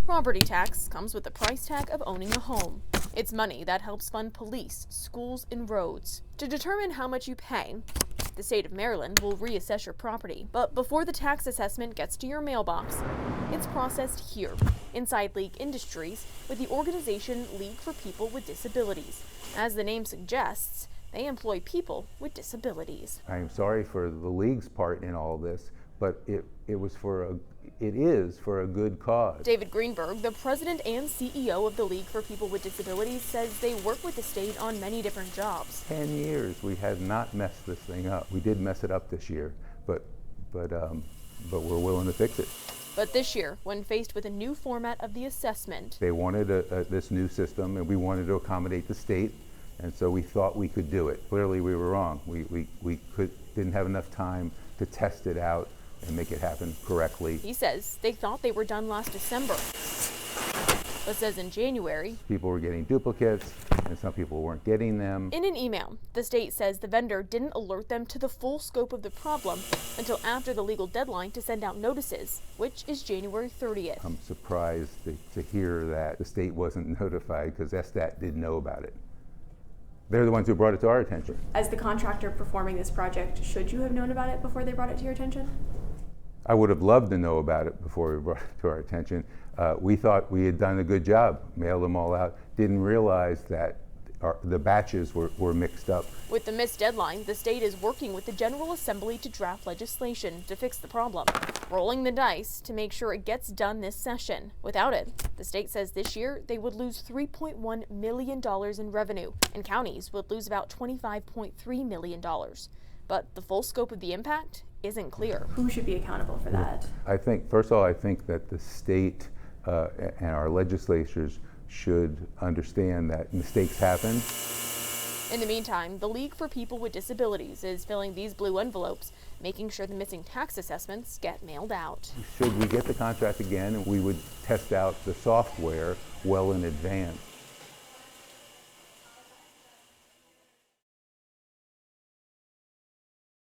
Property tax comes with the price tag of owning a home. It's money that helps fund police, schools, and roads. To determine how much you pay, the state of Maryland will reassess your property. But before the tax assessment gets to your mailbox, it's processed here, inside League Industries, with the organization League for People with Disabilities. As the name suggests, they employ people with disabilities. I'm sorry for the League's part in all this, but it is for a good cause. David Greenberg, the president and CEO of the League for People with Disabilities, says they work with the state on many different jobs. 10 years we have not messed this thing up. We did mess it up this year, but we're willing to fix it. But this year, when faced with a new format of the assessment, they wanted this new system, and we wanted to accommodate the state, and so we thought we could do it. Clearly, we were wrong. We didn't have enough time to test it out and make it happen correctly. He says they thought they were done last December, but says in January, people were getting duplicates and some people weren't getting them. In an email, the state says the vendor didn't alert them to the full scope of the problem until after the legal deadline to send out notices, which is January 30th. I'm surprised to hear that the state wasn't notified, because SDAT didn't know about it. They're the ones who brought it to our attention. As the contractor performing this project, should you have known about it before they brought it to your attention? I would have loved to know about it before we brought it to our attention. We thought we had done a good job, mailed them all out, didn't realize that the batches were mixed up. With the missed deadline, the state is working with the General Assembly to draft legislation to fix the problem, rolling the dice to make sure it gets done this session. Without it, the state says this year they would lose $3.1 million in revenue, and counties would lose about $25.3 million. But the full scope of the impact isn't clear. Who should be accountable for that? I think, first of all, I think that the state and our legislatures should understand that mistakes happen. In the meantime, the League for People with Disabilities is filling these blue envelopes, making sure the missing tax assessments get mailed out. Should we get the contract again, we would test out the software well in advance.